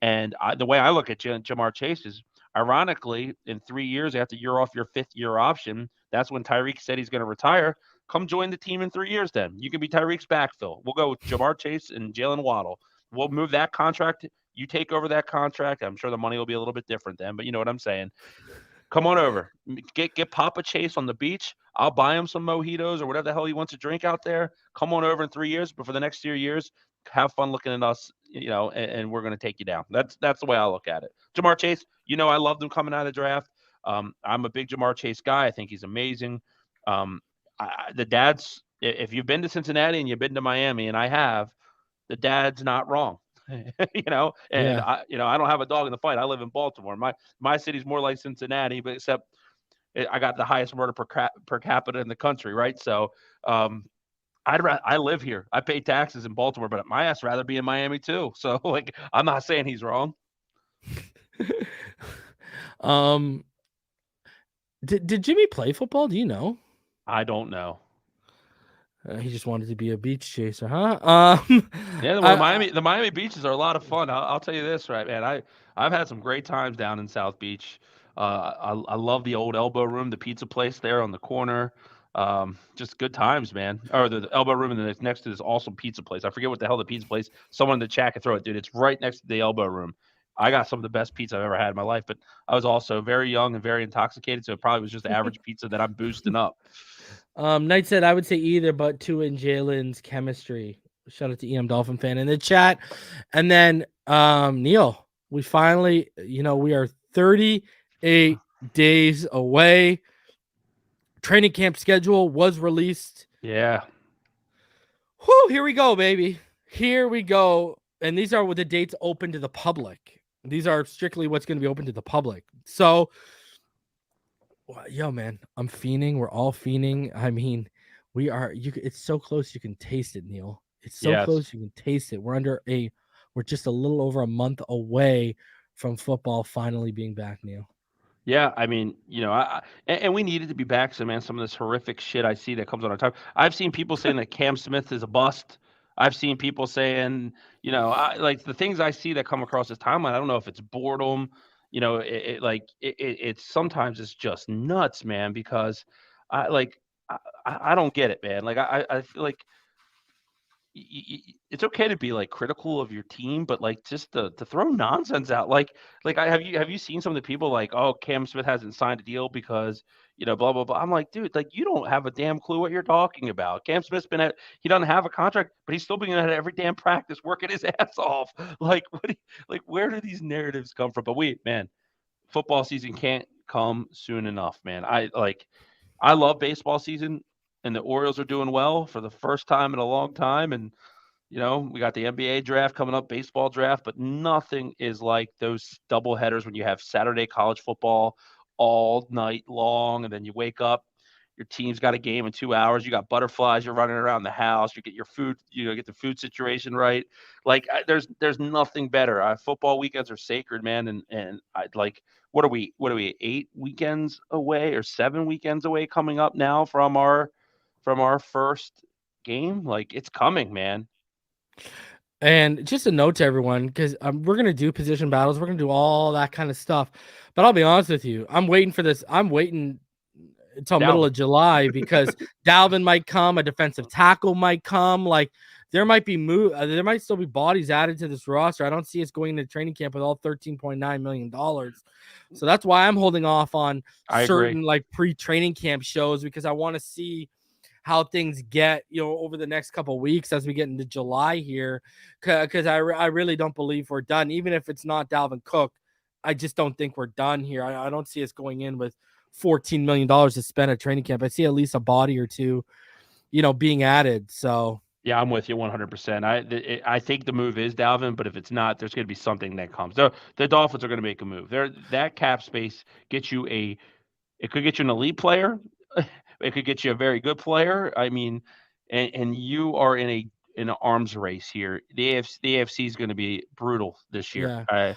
And the way I look at Jamar Chase is, ironically, in 3 years after you're off your 5th-year option, that's when Tyreek said he's going to retire. Come join the team in 3 years then. You can be Tyreek's backfill. We'll go with Jamar Chase and Jalen Waddle. We'll move that contract. You take over that contract. I'm sure the money will be a little bit different then, but you know what I'm saying. Come on over. Get Papa Chase on the beach. I'll buy him some mojitos or whatever the hell he wants to drink out there. Come on over in 3 years, but for the next 3 years, have fun looking at us, and we're going to take you down. That's the way I look at it. Jamar Chase, I loved him coming out of the draft. I'm a big Jamar Chase guy. I think he's amazing. The dad's, if you've been to Cincinnati and you've been to Miami, and I have, the dad's not wrong. I don't have a dog in the fight. I live in Baltimore. My city's more like Cincinnati, but except I got the highest murder per capita in the country, right? So, I live here. I pay taxes in Baltimore, but my ass rather be in Miami too. So, I'm not saying he's wrong. Did Jimmy play football? Do you know? I don't know. He just wanted to be a beach chaser, huh? The Miami beaches are a lot of fun. I'll tell you this, right, man. I've had some great times down in South Beach. I love the old Elbow Room, the pizza place there on the corner. Just good times, man. Or the Elbow Room, and then it's next to this awesome pizza place. I forget what the hell the pizza place. Someone in the chat can throw it, dude. It's right next to the Elbow Room. I got some of the best pizza I've ever had in my life, but I was also very young and very intoxicated, so it probably was just average pizza that I'm boosting up. Knight said I would say either, but 2 in Jalen's chemistry. Shout out to EM Dolphin fan in the chat. And then Neal, we finally, we are 38 days away. Training camp schedule was released. Yeah. Whew, here we go, baby. Here we go. And these are the dates open to the public. These are strictly what's going to be open to the public. So, yo, man, I'm fiending. We're all fiending. I mean, we are. It's so close you can taste it, Neal. It's so close you can taste it. We're just a little over a month away from football finally being back, Neal. Yeah, I mean, and we needed to be back. So, man, some of this horrific shit I see that comes on our time. I've seen people saying that Cam Smith is a bust. I've seen people saying, like the things I see that come across this timeline. I don't know if it's boredom. It's sometimes it's just nuts, man. Because I don't get it, man. Like I feel like it's okay to be like critical of your team, but like just to throw nonsense out. Like have you seen some of the people like, oh, Cam Smith hasn't signed a deal because blah blah blah. I'm like, dude, like you don't have a damn clue what you're talking about. Cam Smith's he doesn't have a contract, but he's still being at every damn practice working his ass off. Like where do these narratives come from? But man, football season can't come soon enough, man. I love baseball season, and the Orioles are doing well for the first time in a long time. And, we got the NBA draft coming up, baseball draft, but nothing is like those double headers when you have Saturday college football all night long. And then you wake up, your team's got a game in 2 hours. You got butterflies. You're running around the house. You get your food, get the food situation right. Like there's nothing better. Football weekends are sacred, man. And I'd like, what are we 8 weekends away or 7 weekends away coming up now from our first game? Like it's coming, man. And just a note to everyone, because we're going to do position battles. We're going to do all that kind of stuff. But I'll be honest with you. I'm waiting for this. I'm waiting until middle of July because Dalvin might come. A defensive tackle might come. Like there might still be bodies added to this roster. I don't see us going into training camp with all $13.9 million. So that's why I'm holding off on certain like pre-training camp shows, because I want to see how things get, over the next couple of weeks as we get into July here, because I really don't believe we're done. Even if it's not Dalvin Cook, I just don't think we're done here. I don't see us going in with $14 million to spend at training camp. I see at least a body or two, being added. So yeah, I'm with you 100%. I think the move is Dalvin, but if it's not, there's going to be something that comes. The Dolphins are going to make a move. That cap space gets you it could get you an elite player. It could get you a very good player. I mean, and you are in an arms race here. The AFC is going to be brutal this year. Yeah.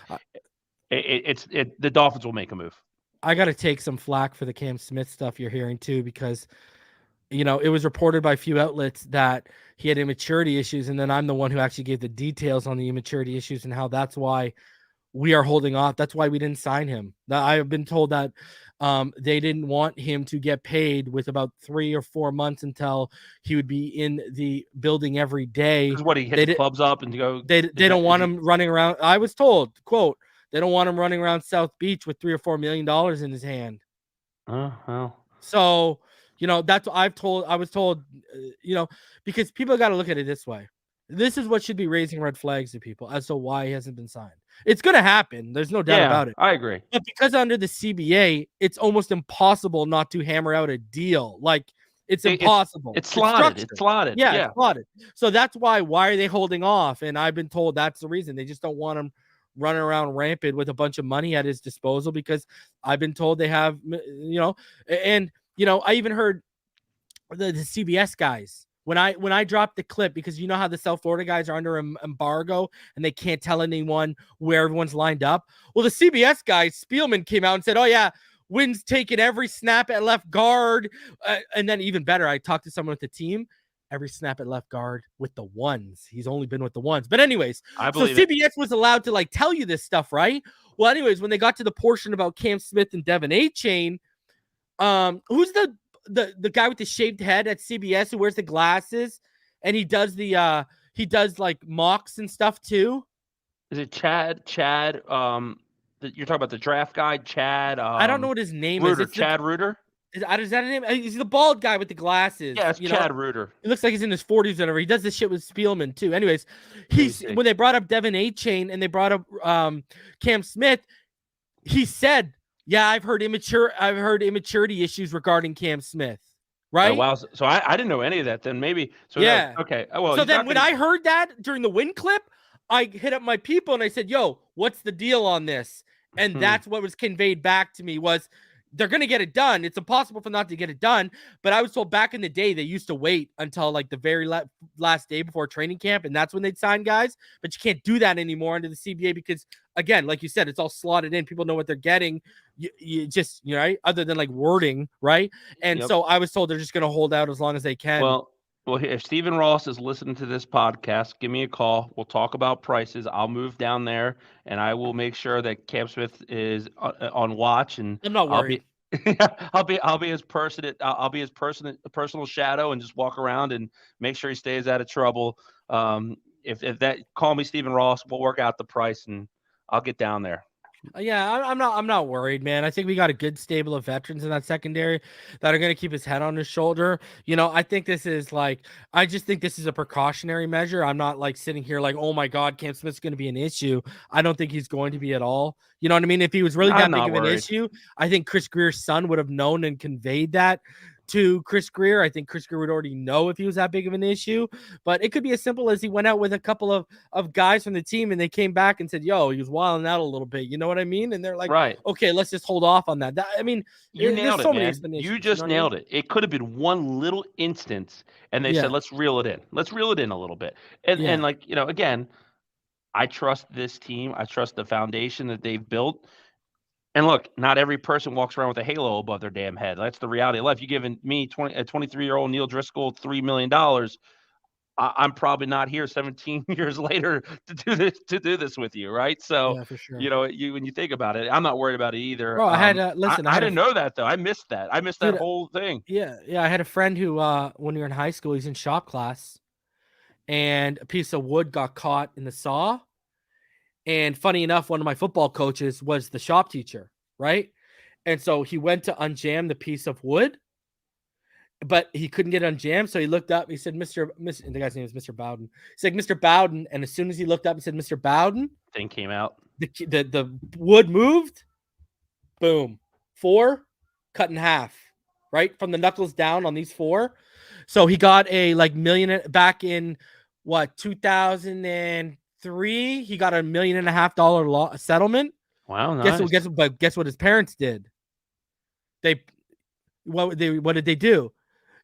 The Dolphins will make a move. I got to take some flack for the Cam Smith stuff you're hearing too, because it was reported by a few outlets that he had immaturity issues, and then I'm the one who actually gave the details on the immaturity issues and how that's why we are holding off. That's why we didn't sign him. I have been told that they didn't want him to get paid with about 3 or 4 months until he would be in the building every day. What, he hits clubs up and go? They don't want him running around. I was told, quote, they don't want him running around South Beach with $3 or $4 million in his hand. Oh, well. So, that's what I was told, because people got to look at it this way. This is what should be raising red flags to people as to why he hasn't been signed. It's going to happen. There's no doubt about it. I agree. But because under the CBA, it's almost impossible not to hammer out a deal. Like it's impossible. It's slotted. It's slotted. Yeah, it's slotted. So that's why are they holding off? And I've been told that's the reason. They just don't want him running around rampant with a bunch of money at his disposal, because I've been told they have, and I even heard the CBS guys. When I dropped the clip, because how the South Florida guys are under embargo and they can't tell anyone where everyone's lined up. Well, the CBS guy, Spielman, came out and said, oh, yeah, Wynn's taking every snap at left guard. And then even better, I talked to someone with the team, every snap at left guard with the ones. He's only been with the ones. But anyways, so CBS was allowed to tell you this stuff, right? Well, anyways, when they got to the portion about Cam Smith and Devin A-Chain, who's the guy with the shaved head at CBS who wears the glasses and he does mocks and stuff too? Is it Chad? You're talking about the draft guy, Chad. I don't know what his name Reuter, is. Chad Reuter. Is that a name? He's the bald guy with the glasses. Yeah, it's Chad Reuter. He looks like he's in his 40s or whatever. He does this shit with Spielman too. Anyways, when they brought up Devin A-Chain and they brought up Cam Smith, he said, yeah, I've heard immaturity issues regarding Cam Smith. Right? Oh, wow. So I didn't know any of that. Then maybe. So yeah. Okay. Well. So then when I heard that during the Win clip, I hit up my people and I said, "Yo, what's the deal on this?" And that's what was conveyed back to me was they're going to get it done. It's impossible for not to get it done. But I was told back in the day they used to wait until the very last day before training camp, and that's when they'd sign guys. But you can't do that anymore under the CBA because, again, like you said, it's all slotted in. People know what they're getting. You just, right? Other than wording, right? And so I was told they're just going to hold out as long as they can. Well, if Stephen Ross is listening to this podcast, give me a call. We'll talk about prices. I'll move down there, and I will make sure that Cam Smith is on watch. And I'm not worried. I'll be his personal shadow and just walk around and make sure he stays out of trouble. If that, call me Stephen Ross, we'll work out the price and I'll get down there. Yeah, I'm not worried, man. I think we got a good stable of veterans in that secondary that are going to keep his head on his shoulder. I think this is I just think this is a precautionary measure. I'm not sitting here oh my God, Cam Smith's going to be an issue. I don't think he's going to be at all. You know what I mean? If he was really that big of an issue, I think Chris Greer's son would have known and conveyed that to Chris Greer. I think Chris Greer would already know if he was that big of an issue, but it could be as simple as he went out with a couple of guys from the team and they came back and said, yo, he was wilding out a little bit. You know what I mean? And they're like, right, okay, let's just hold off on that. You nailed it, man. You just nailed it. It could have been one little instance and they said, let's reel it in. Let's reel it in a little bit. And again, I trust this team. I trust the foundation that they've built. And look, not every person walks around with a halo above their damn head. That's the reality of life. You're giving me a 23-year-old Neal Driscoll $3 million. I'm probably not here 17 years later to do this with you, right? So, yeah, for sure. When you think about it, I'm not worried about it either. Bro, I didn't know that though. I missed that. I missed that whole thing. Yeah. I had a friend who, when we were in high school, he's in shop class, and a piece of wood got caught in the saw. And funny enough, one of my football coaches was the shop teacher, right? And so he went to unjam the piece of wood, but he couldn't get unjammed. So he looked up. He said, and the guy's name is Mr. Bowden. He's like, Mr. Bowden. And as soon as he looked up and said, Mr. Bowden, thing came out. The wood moved. Boom. 4 cut in half, right? From the knuckles down on these 4. So he got a million back in 2003. He got $1.5 million settlement. Wow, nice. Guess what his parents did? What did they do?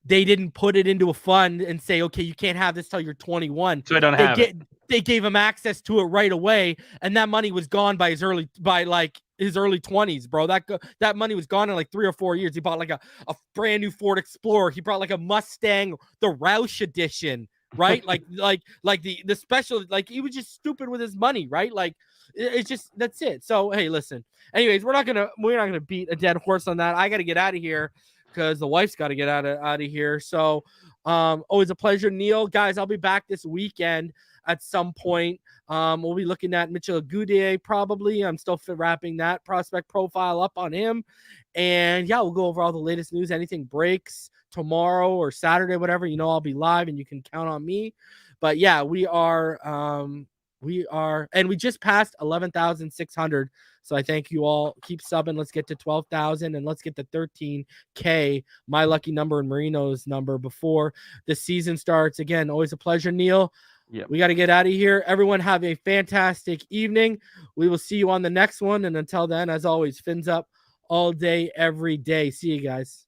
They didn't put it into a fund and say, okay, you can't have this till you're 21. So I don't have it. They gave him access to it right away, and that money was gone by his early 20s, bro. That money was gone in 3 or 4 years. He bought a brand new Ford Explorer. He brought a Mustang, the Roush edition. Right, the special, he was just stupid with his money, right? It's just, that's it. So hey, listen. Anyways, we're not gonna beat a dead horse on that. I got to get out of here because the wife's got to get out of here. So, always a pleasure, Neal. Guys, I'll be back this weekend at some point. We'll be looking at Mitchell Agudier probably. I'm still wrapping that prospect profile up on him, and yeah, we'll go over all the latest news. Anything breaks tomorrow or Saturday, whatever, I'll be live and you can count on me. But yeah, we are, and we just passed 11,600. So I thank you all. Keep subbing. Let's get to 12,000 and let's get to 13K, my lucky number and Marino's number before the season starts. Again, always a pleasure, Neal. Yep. We got to get out of here. Everyone have a fantastic evening. We will see you on the next one. And until then, as always, fins up all day, every day. See you guys.